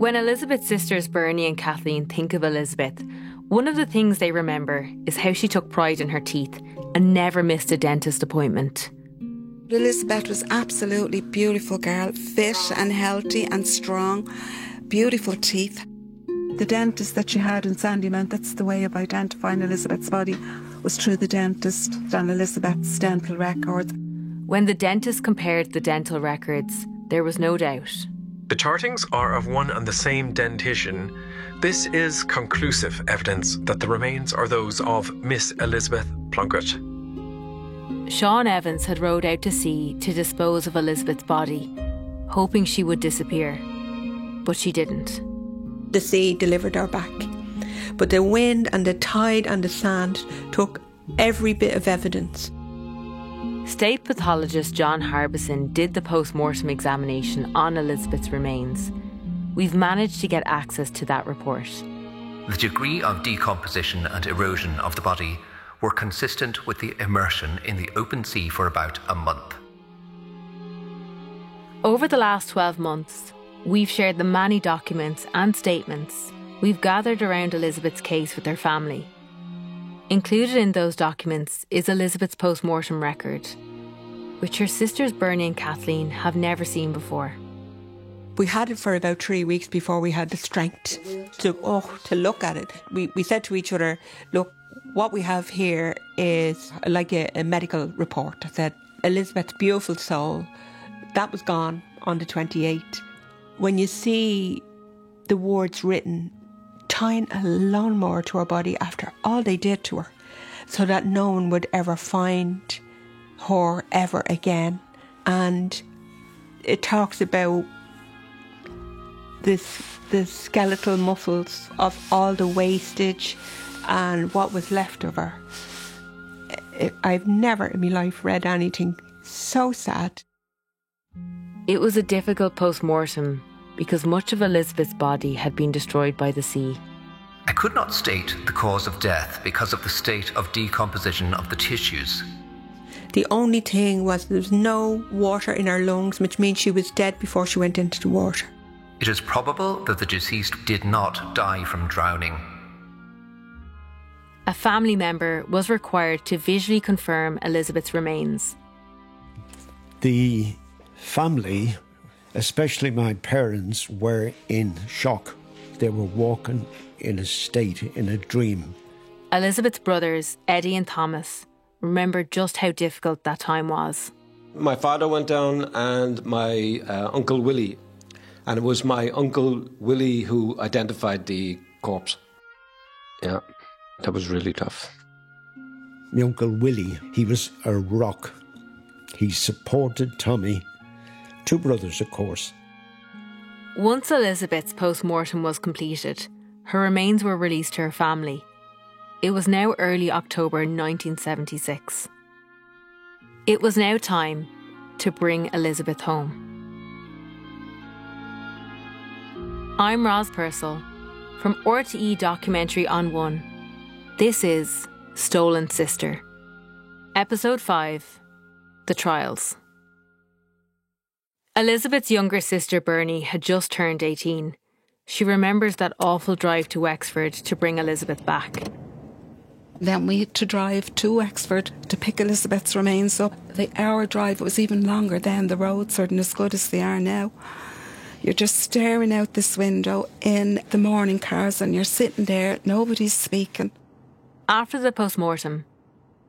When Elizabeth's sisters Bernie and Kathleen think of Elizabeth, one of the things they remember is how she took pride in her teeth and never missed a dentist appointment. Elizabeth was absolutely beautiful girl, fit and healthy and strong, beautiful teeth. The dentist that she had in Sandymount, that's the way of identifying Elizabeth's body, was through the dentist and Elizabeth's dental records. When the dentist compared the dental records, there was no doubt. The chartings are of one and the same dentition. This is conclusive evidence that the remains are those of Miss Elizabeth Plunkett. Sean Evans had rowed out to sea to dispose of Elizabeth's body, hoping she would disappear. But she didn't. The sea delivered her back. But the wind and the tide and the sand took every bit of evidence. State pathologist John Harbison did the post-mortem examination on Elizabeth's remains. We've managed to get access to that report. The degree of decomposition and erosion of the body were consistent with the immersion in the open sea for about a month. Over the last 12 months, we've shared the many documents and statements we've gathered around Elizabeth's case with her family. Included in those documents is Elizabeth's post-mortem record, which her sisters Bernie and Kathleen have never seen before. We had it for about 3 weeks before we had the strength to look at it. We said to each other, look, what we have here is like a medical report that said Elizabeth's beautiful soul, that was gone on the 28th. When you see the words written, tying a lawnmower to her body after all they did to her, so that no one would ever find her ever again. And it talks about the skeletal muscles of all the wastage and what was left of her. I've never in my life read anything so sad. It was a difficult post-mortem because much of Elizabeth's body had been destroyed by the sea. I could not state the cause of death because of the state of decomposition of the tissues. The only thing was there was no water in her lungs, which means she was dead before she went into the water. It is probable that the deceased did not die from drowning. A family member was required to visually confirm Elizabeth's remains. The family, especially my parents, were in shock. They were walking in a state, in a dream. Elizabeth's brothers, Eddie and Thomas, remembered just how difficult that time was. My father went down and my Uncle Willie. And it was my Uncle Willie who identified the corpse. Yeah, that was really tough. My Uncle Willie, he was a rock. He supported Tommy. 2 brothers, of course. Once Elizabeth's post-mortem was completed, her remains were released to her family. It was now early October 1976. It was now time to bring Elizabeth home. I'm Roz Purcell from RTE Documentary on One. This is Stolen Sister. Episode 5, The Trials. Elizabeth's younger sister Bernie had just turned 18. She remembers that awful drive to Wexford to bring Elizabeth back. Then we had to drive to Wexford to pick Elizabeth's remains up. The hour drive was even longer then. The roads aren't as good as they are now. You're just staring out this window in the morning cars and you're sitting there, nobody's speaking. After the post-mortem,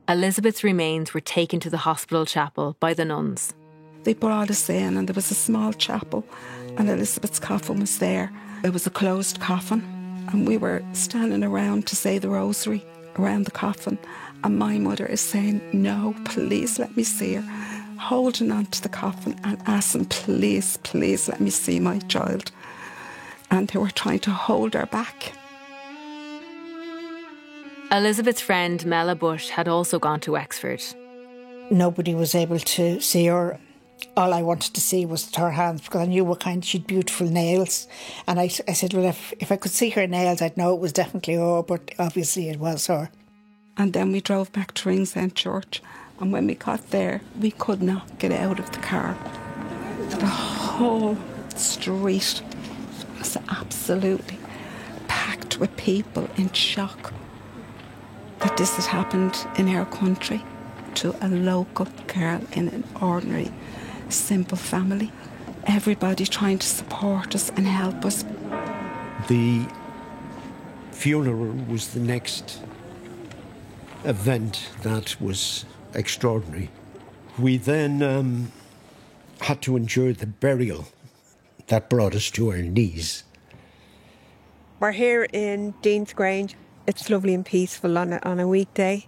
Elizabeth's remains were taken to the hospital chapel by the nuns. They brought us in and there was a small chapel and Elizabeth's coffin was there. It was a closed coffin and we were standing around to say the rosary around the coffin and my mother is saying, no, please let me see her. Holding on to the coffin and asking, please, please let me see my child. And they were trying to hold her back. Elizabeth's friend Mella Bush had also gone to Wexford. Nobody was able to see her. All I wanted to see was her hands because I knew she had beautiful nails. And I said, well, if I could see her nails, I'd know it was definitely her, but obviously it was her. And then we drove back to Ringsend Church. And when we got there, we could not get out of the car. The whole street was absolutely absolutely packed with people in shock that this had happened in our country to a local girl in an ordinary, simple family. Everybody trying to support us and help us. The funeral was the next event that was extraordinary. We then had to endure the burial that brought us to our knees. We're here in Dean's Grange. It's lovely and peaceful on a weekday.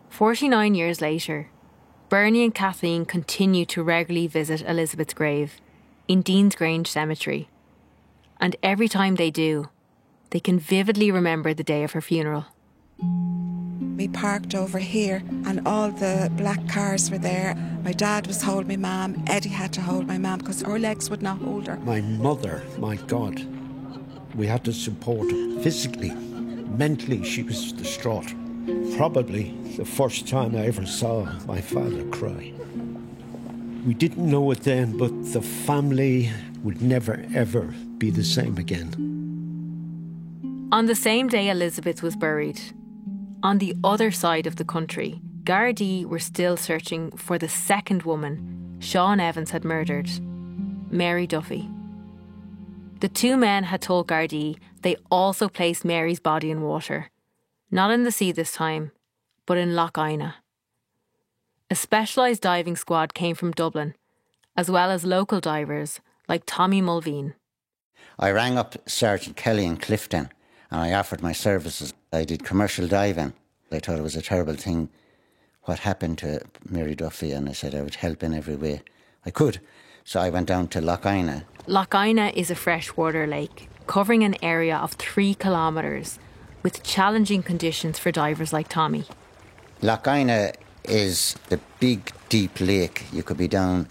49 years later, Bernie and Kathleen continue to regularly visit Elizabeth's grave in Dean's Grange Cemetery. And every time they do, they can vividly remember the day of her funeral. We parked over here and all the black cars were there. My dad was holding my mum. Eddie had to hold my mum because her legs would not hold her. My mother, my God, we had to support her physically. Mentally, she was distraught. Probably the first time I ever saw my father cry. We didn't know it then, but the family would never, ever be the same again. On the same day Elizabeth was buried, on the other side of the country, Gardaí were still searching for the second woman Sean Evans had murdered, Mary Duffy. The two men had told Gardaí they also placed Mary's body in water, not in the sea this time, but in Lough Ina. A specialised diving squad came from Dublin, as well as local divers like Tommy Mulveen. I rang up Sergeant Kelly in Clifton and I offered my services. I did commercial diving. I thought it was a terrible thing what happened to Mary Duffy, and I said I would help in every way I could. So I went down to Lough Ina. Lough Ina is a freshwater lake covering an area of 3 kilometres with challenging conditions for divers like Tommy. Lough Ina is the big, deep lake. You could be down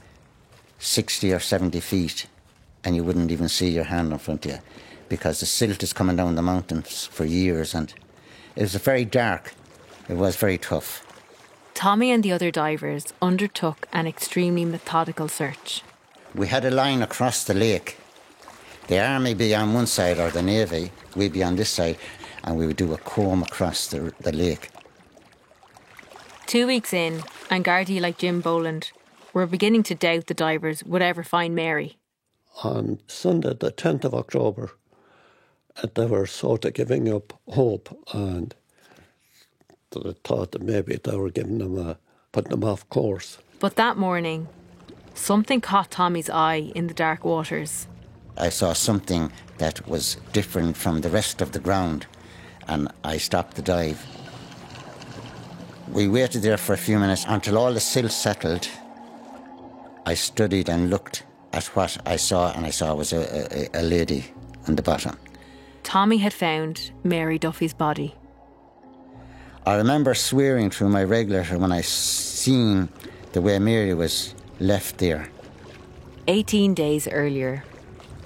60 or 70 feet and you wouldn't even see your hand in front of you because the silt is coming down the mountains for years, and it was very dark. It was very tough. Tommy and the other divers undertook an extremely methodical search. We had a line across the lake. The army be on one side, or the navy, we'd be on this side, and we would do a comb across the lake. 2 weeks in, and Gardaí like Jim Boland were beginning to doubt the divers would ever find Mary. On Sunday, the 10th of October, they were sort of giving up hope, and they thought that maybe they were putting them off course. But that morning, something caught Tommy's eye in the dark waters. I saw something that was different from the rest of the ground, and I stopped the dive. We waited there for a few minutes until all the silt settled. I studied and looked at what I saw, and I saw was a lady on the bottom. Tommy had found Mary Duffy's body. I remember swearing through my regulator when I seen the way Mary was left there. 18 days earlier,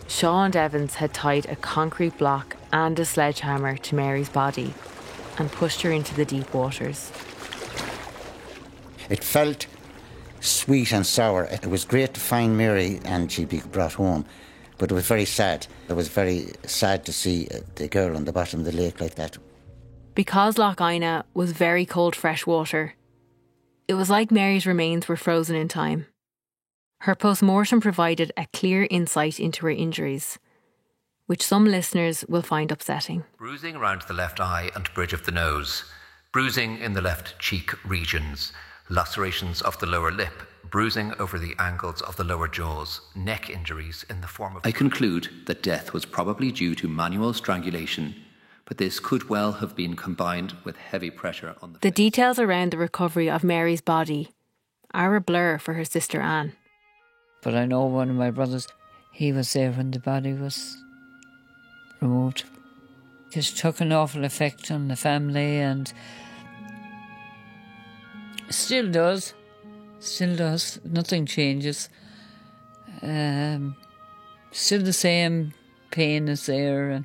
Sean Evans had tied a concrete block and a sledgehammer to Mary's body and pushed her into the deep waters. It felt sweet and sour. It was great to find Mary and she'd be brought home, but it was very sad. It was very sad to see the girl on the bottom of the lake like that. Because Lough Ina was very cold fresh water, it was like Mary's remains were frozen in time. Her post-mortem provided a clear insight into her injuries, which some listeners will find upsetting. Bruising around the left eye and bridge of the nose, bruising in the left cheek regions, lacerations of the lower lip, bruising over the angles of the lower jaws, neck injuries in the form of... I conclude that death was probably due to manual strangulation, but this could well have been combined with heavy pressure on the face. Details around the recovery of Mary's body are a blur for her sister Anne. But I know one of my brothers, he was there when the body was removed. It took an awful effect on the family, and still does. Nothing changes. Still the same pain is there, and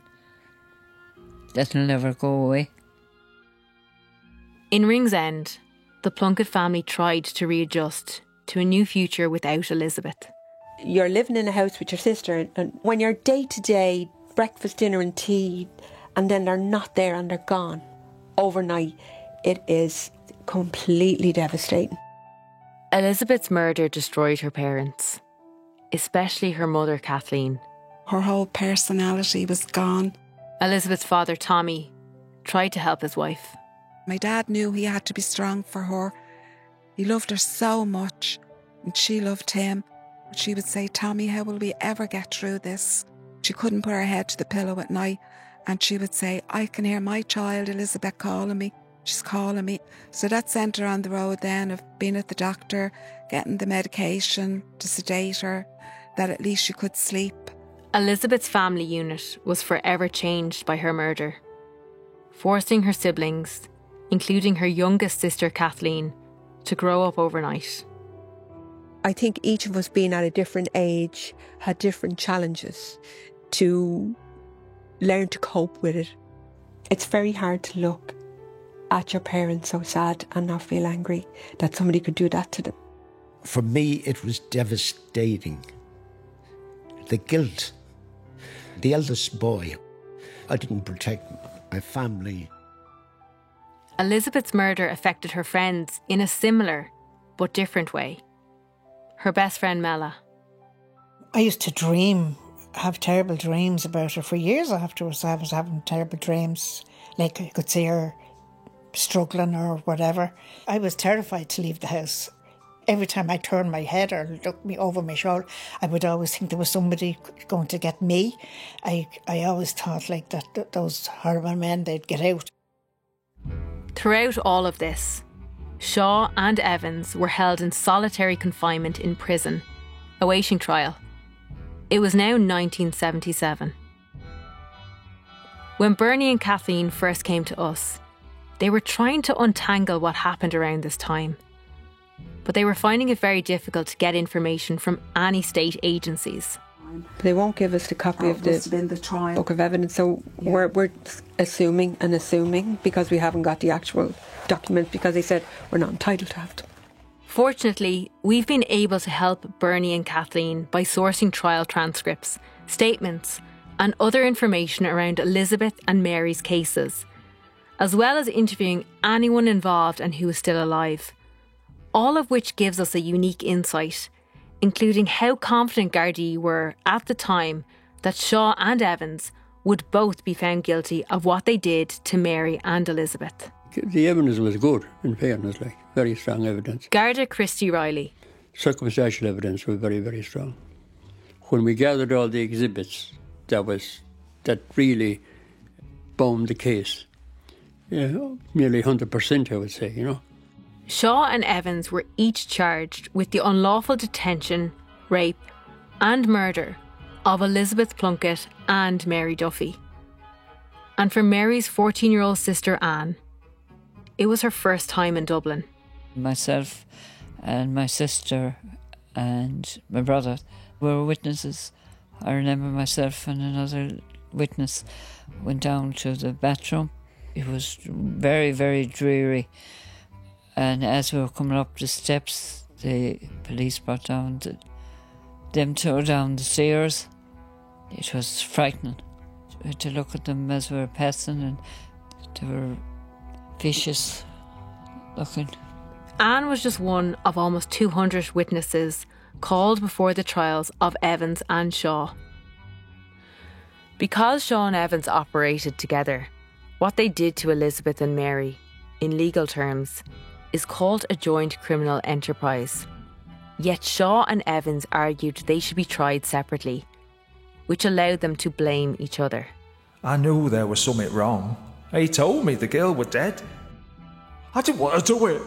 that'll never go away. In Ringsend, the Plunkett family tried to readjust to a new future without Elizabeth. You're living in a house with your sister, and when you're day-to-day breakfast, dinner and tea, and then they're not there and they're gone overnight. It is completely devastating. Elizabeth's murder destroyed her parents, especially her mother, Kathleen. Her whole personality was gone. Elizabeth's father, Tommy, tried to help his wife. My dad knew he had to be strong for her. He loved her so much, and she loved him. She would say, Tommy, how will we ever get through this? She couldn't put her head to the pillow at night, and she would say, I can hear my child, Elizabeth, calling me. She's calling me. So that sent her on the road then of being at the doctor, getting the medication to sedate her, that at least she could sleep. Elizabeth's family unit was forever changed by her murder, forcing her siblings, including her youngest sister Kathleen, to grow up overnight. I think each of us being at a different age had different challenges to learn to cope with it. It's very hard to look at your parents so sad and not feel angry that somebody could do that to them. For me, it was devastating. The guilt. The eldest boy. I didn't protect my family. Elizabeth's murder affected her friends in a similar but different way. Her best friend, Mella. I used to have terrible dreams about her for years afterwards. I was having terrible dreams. Like I could see her struggling or whatever. I was terrified to leave the house. Every time I turned my head or looked me over my shoulder, I would always think there was somebody going to get me. I always thought like that those horrible men, they'd get out. Throughout all of this, Shaw and Evans were held in solitary confinement in prison, awaiting trial. It was now 1977. When Bernie and Kathleen first came to us, they were trying to untangle what happened around this time. But they were finding it very difficult to get information from any state agencies. They won't give us the copy of the book of evidence, so we're assuming because we haven't got the actual documents, because they said we're not entitled to have them. Fortunately, we've been able to help Bernie and Kathleen by sourcing trial transcripts, statements, and other information around Elizabeth and Mary's cases, as well as interviewing anyone involved and who is still alive. All of which gives us a unique insight, including how confident Gardaí were at the time that Shaw and Evans would both be found guilty of what they did to Mary and Elizabeth. The evidence was good, in fairness, very strong evidence. Garda Christy Riley. Circumstantial evidence was very, very strong. When we gathered all the exhibits, that really bombed the case. Nearly 100%, I would say, Shaw and Evans were each charged with the unlawful detention, rape and murder of Elizabeth Plunkett and Mary Duffy. And for Mary's 14-year-old sister Anne, it was her first time in Dublin. Myself and my sister and my brother were witnesses. I remember myself and another witness went down to the bathroom. It was very, very dreary. And as we were coming up the steps, the police brought down them two down the stairs. It was frightening. We had to look at them as we were passing, and they were vicious looking. Anne was just one of almost 200 witnesses called before the trials of Evans and Shaw. Because Shaw and Evans operated together, what they did to Elizabeth and Mary, in legal terms, is called a joint criminal enterprise. Yet Shaw and Evans argued they should be tried separately, which allowed them to blame each other. I knew there was something wrong. He told me the girl was dead. I didn't want to do it.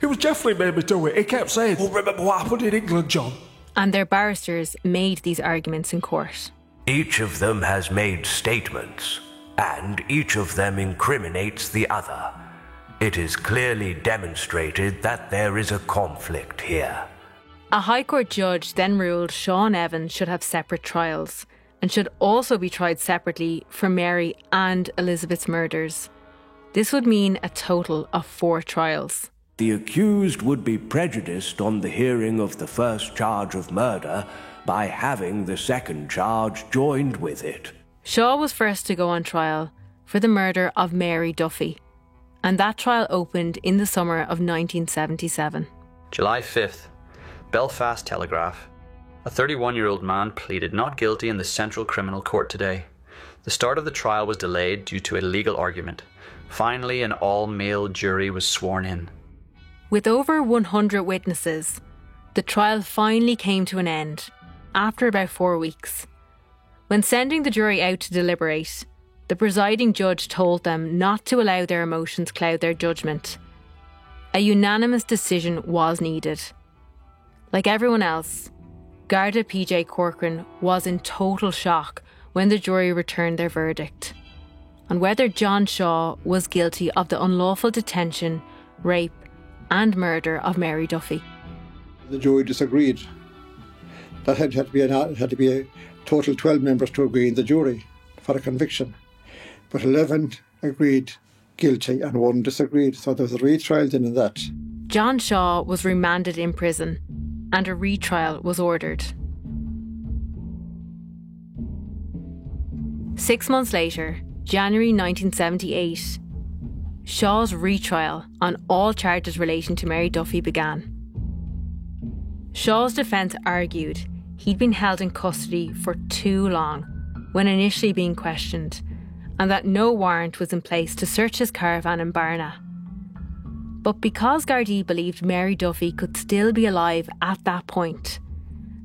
It was Jeffrey made me do it. He kept saying, remember what happened in England, John? And their barristers made these arguments in court. Each of them has made statements, and each of them incriminates the other. It is clearly demonstrated that there is a conflict here. A High Court judge then ruled Shaw and Evans should have separate trials and should also be tried separately for Mary and Elizabeth's murders. This would mean a total of 4 trials. The accused would be prejudiced on the hearing of the first charge of murder by having the second charge joined with it. Shaw was first to go on trial for the murder of Mary Duffy, and that trial opened in the summer of 1977. July 5th, Belfast Telegraph. A 31-year-old man pleaded not guilty in the Central Criminal Court today. The start of the trial was delayed due to a legal argument. Finally, an all-male jury was sworn in. With over 100 witnesses, the trial finally came to an end after about 4 weeks. When sending the jury out to deliberate, the presiding judge told them not to allow their emotions cloud their judgment. A unanimous decision was needed. Like everyone else, Garda PJ Corcoran was in total shock when the jury returned their verdict on whether John Shaw was guilty of the unlawful detention, rape and murder of Mary Duffy. The jury disagreed. That had to be a total 12 members to agree in the jury for a conviction. But 11 agreed guilty and 1 disagreed, so there was a retrial then in that. John Shaw was remanded in prison and a retrial was ordered. 6 months later, January 1978, Shaw's retrial on all charges relating to Mary Duffy began. Shaw's defence argued he'd been held in custody for too long when initially being questioned, and that no warrant was in place to search his caravan in Barna. But because Gardaí believed Mary Duffy could still be alive at that point,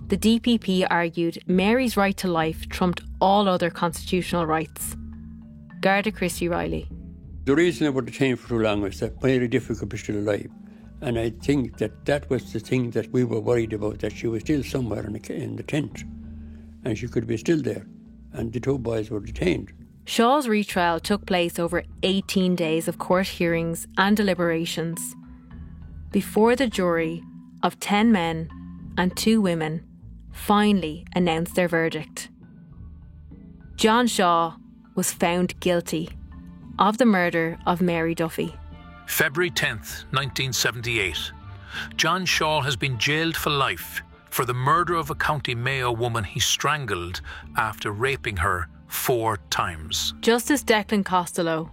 the DPP argued Mary's right to life trumped all other constitutional rights. Garda Christy Riley. The reason they were detained for too long was that Mary Duffy could be still alive. And I think that was the thing that we were worried about, that she was still somewhere in the tent. And she could be still there. And the 2 boys were detained. Shaw's retrial took place over 18 days of court hearings and deliberations before the jury of 10 men and 2 women finally announced their verdict. John Shaw was found guilty of the murder of Mary Duffy. February 10th, 1978. John Shaw has been jailed for life for the murder of a County Mayo woman he strangled after raping her 4 times. Justice Declan Costello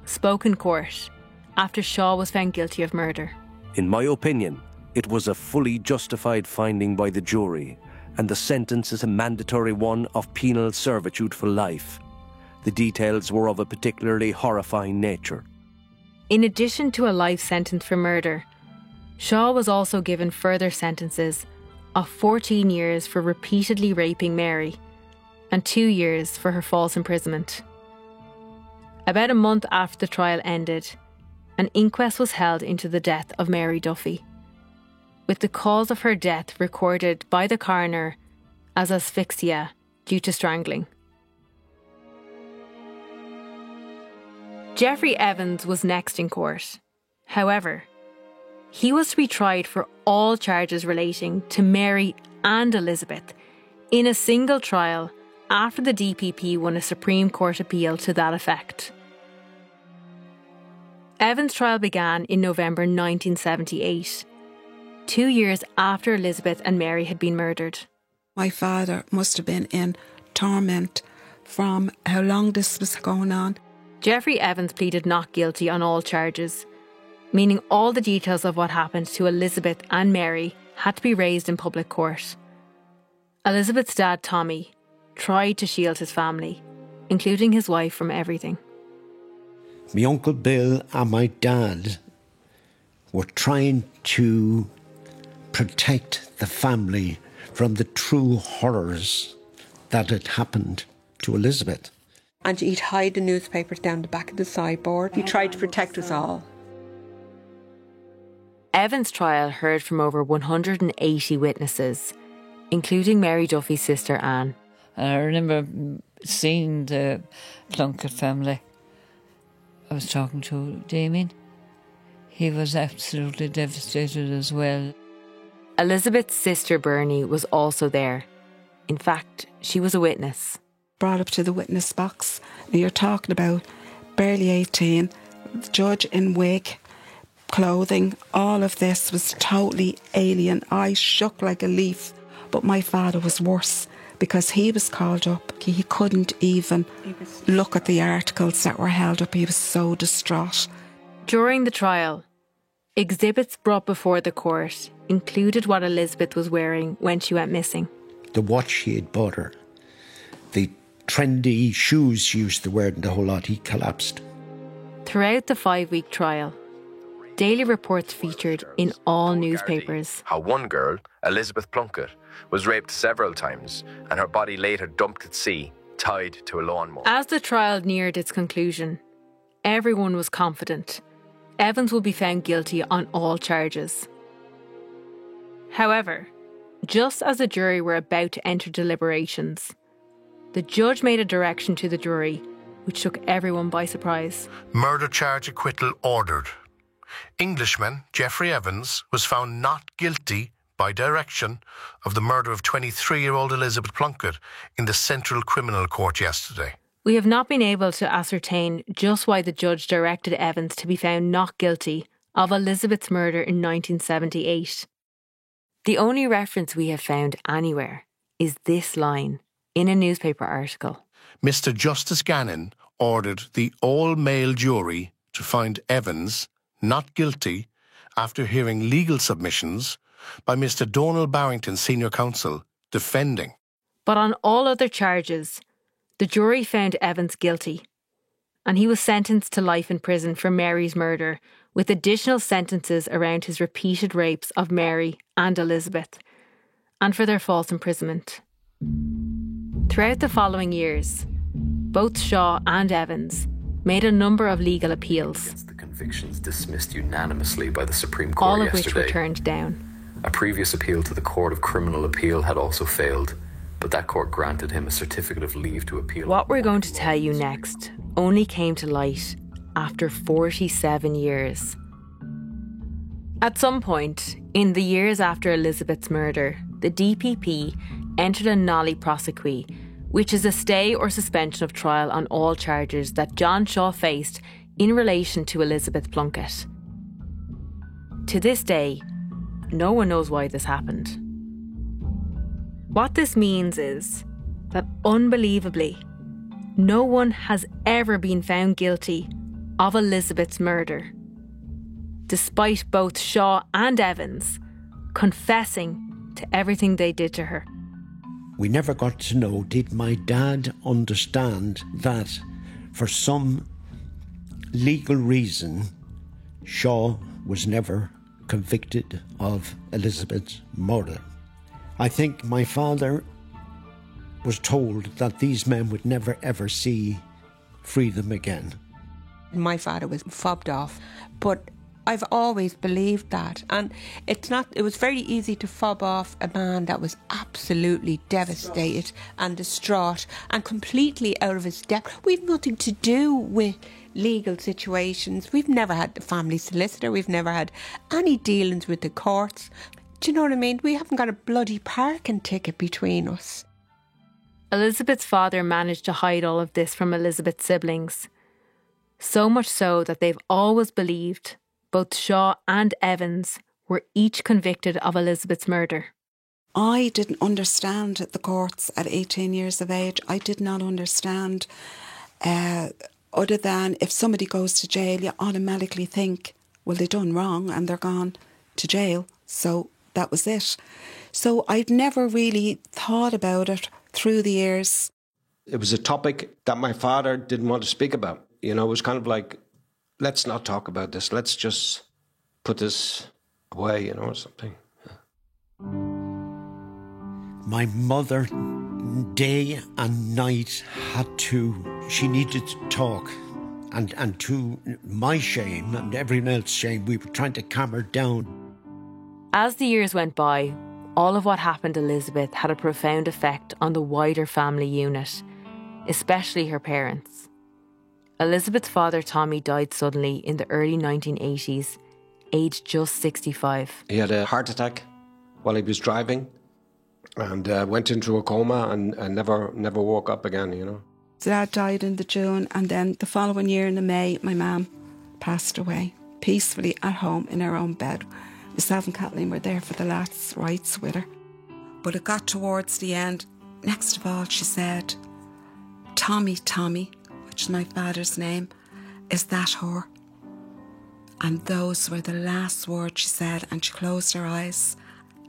spoke in court after Shaw was found guilty of murder. In my opinion, it was a fully justified finding by the jury, and the sentence is a mandatory one of penal servitude for life. The details were of a particularly horrifying nature. In addition to a life sentence for murder, Shaw was also given further sentences of 14 years for repeatedly raping Mary and 2 years for her false imprisonment. About a month after the trial ended, an inquest was held into the death of Mary Duffy, with the cause of her death recorded by the coroner as asphyxia due to strangling. Geoffrey Evans was next in court. However, he was to be tried for all charges relating to Mary and Elizabeth in a single trial after the DPP won a Supreme Court appeal to that effect. Evans' trial began in November 1978, 2 years after Elizabeth and Mary had been murdered. My father must have been in torment from how long this was going on. Geoffrey Evans pleaded not guilty on all charges, meaning all the details of what happened to Elizabeth and Mary had to be raised in public court. Elizabeth's dad, Tommy, tried to shield his family, including his wife, from everything. My Uncle Bill and my dad were trying to protect the family from the true horrors that had happened to Elizabeth. And he'd hide the newspapers down the back of the sideboard. He tried to protect us all. Evans' trial heard from over 180 witnesses, including Mary Duffy's sister Anne. And I remember seeing the Plunkett family. I was talking to Damien. He was absolutely devastated as well. Elizabeth's sister Bernie was also there. In fact, she was a witness. Brought up to the witness box. Now you're talking about barely 18, the judge in wig, clothing, all of this was totally alien. I shook like a leaf. But my father was worse because he was called up. He couldn't even look at the articles that were held up. He was so distraught. During the trial, exhibits brought before the court included what Elizabeth was wearing when she went missing. The watch he had bought her, the trendy shoes she used to wear, and the whole lot. He collapsed. Throughout the 5-week trial, daily reports featured in all newspapers. How one girl, Elizabeth Plunkett, was raped several times and her body later dumped at sea, tied to a lawnmower. As the trial neared its conclusion, everyone was confident Evans would be found guilty on all charges. However, just as the jury were about to enter deliberations, the judge made a direction to the jury which took everyone by surprise. Murder charge acquittal ordered. Englishman Geoffrey Evans was found not guilty by direction of the murder of 23-year-old Elizabeth Plunkett in the Central Criminal Court yesterday. We have not been able to ascertain just why the judge directed Evans to be found not guilty of Elizabeth's murder in 1978. The only reference we have found anywhere is this line in a newspaper article. Mr. Justice Gannon ordered the all-male jury to find Evans not guilty after hearing legal submissions by Mr. Donald Barrington, Senior Counsel, defending. But on all other charges, the jury found Evans guilty, and he was sentenced to life in prison for Mary's murder, with additional sentences around his repeated rapes of Mary and Elizabeth, and for their false imprisonment. Throughout the following years, both Shaw and Evans made a number of legal appeals. The convictions dismissed unanimously by the Supreme Court all of yesterday. Which were turned down. A previous appeal to the Court of Criminal Appeal had also failed, but that court granted him a certificate of leave to appeal. What we're going to tell you next only came to light after 47 years. At some point, in the years after Elizabeth's murder, the DPP entered a nolle prosequi, which is a stay or suspension of trial on all charges that John Shaw faced in relation to Elizabeth Plunkett. To this day, no one knows why this happened. What this means is that, unbelievably, no one has ever been found guilty of Elizabeth's murder, despite both Shaw and Evans confessing to everything they did to her. We never got to know, did my dad understand that for some legal reason Shaw was never convicted of Elizabeth's murder? I think my father was told that these men would never ever see freedom again. My father was fobbed off, but I've always believed that, and it was very easy to fob off a man that was absolutely devastated and distraught and completely out of his depth. We've nothing to do with legal situations. We've never had the family solicitor. We've never had any dealings with the courts. Do you know what I mean? We haven't got a bloody parking ticket between us. Elizabeth's father managed to hide all of this from Elizabeth's siblings. So much so that they've always believed both Shaw and Evans were each convicted of Elizabeth's murder. I didn't understand the courts at 18 years of age. I did not understand, other than if somebody goes to jail, you automatically think, well, they done wrong and they're gone to jail. So that was it. So I'd never really thought about it through the years. It was a topic that my father didn't want to speak about. You know, it was kind of like, let's not talk about this. Let's just put this away, you know, or something. Yeah. My mother, day and night, she needed to talk. And to my shame and everyone else's shame, we were trying to calm her down. As the years went by, all of what happened to Elizabeth had a profound effect on the wider family unit, especially her parents. Elizabeth's father, Tommy, died suddenly in the early 1980s, aged just 65. He had a heart attack while he was driving and went into a coma and never woke up again, you know. Dad died in the June, and then the following year in the May, my mum passed away peacefully at home in her own bed. Myself and Kathleen were there for the last rites with her. But it got towards the end next of all, she said, Tommy, which is my father's name, is that her? And those were the last words she said, and she closed her eyes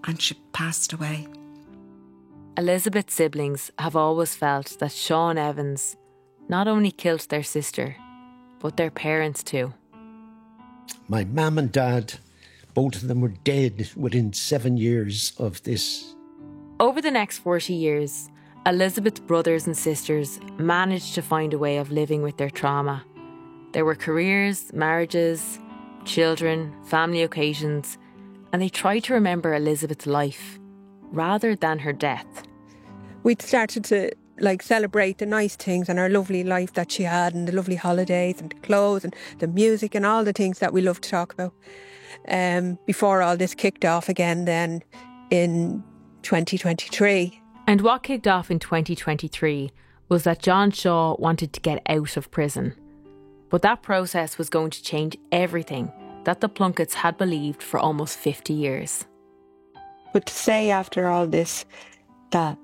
and she passed away. Elizabeth's siblings have always felt that Sean Evans not only killed their sister, but their parents too. My mum and dad, both of them were dead within 7 years of this. Over the next 40 years, Elizabeth's brothers and sisters managed to find a way of living with their trauma. There were careers, marriages, children, family occasions, and they tried to remember Elizabeth's life rather than her death. We'd started to celebrate the nice things and our lovely life that she had, and the lovely holidays and the clothes and the music and all the things that we love to talk about. Before all this kicked off again then in 2023. And what kicked off in 2023 was that John Shaw wanted to get out of prison. But that process was going to change everything that the Plunketts had believed for almost 50 years. But to say after all this that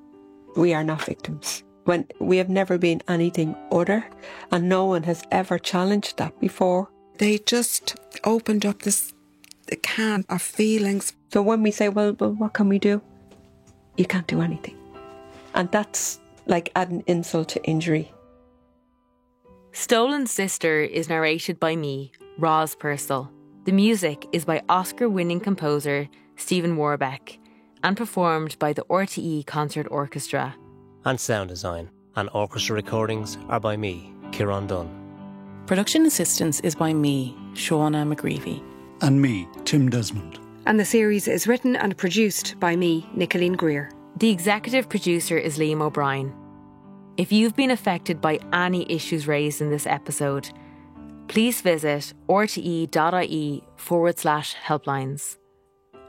we are not victims, when we have never been anything other, and no one has ever challenged that before. They just opened up this can of feelings. So when we say, well, what can we do? You can't do anything. And that's like adding insult to injury. Stolen Sister is narrated by me, Roz Purcell. The music is by Oscar-winning composer Stephen Warbeck and performed by the RTE Concert Orchestra. And sound design and orchestra recordings are by me, Ciarán Dunn. Production assistance is by me, Shauna McGreevy. And me, Tim Desmond. And the series is written and produced by me, Nicoline Greer. The executive producer is Liam O'Brien. If you've been affected by any issues raised in this episode, please visit rte.ie/helplines.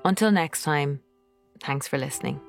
Until next time, thanks for listening.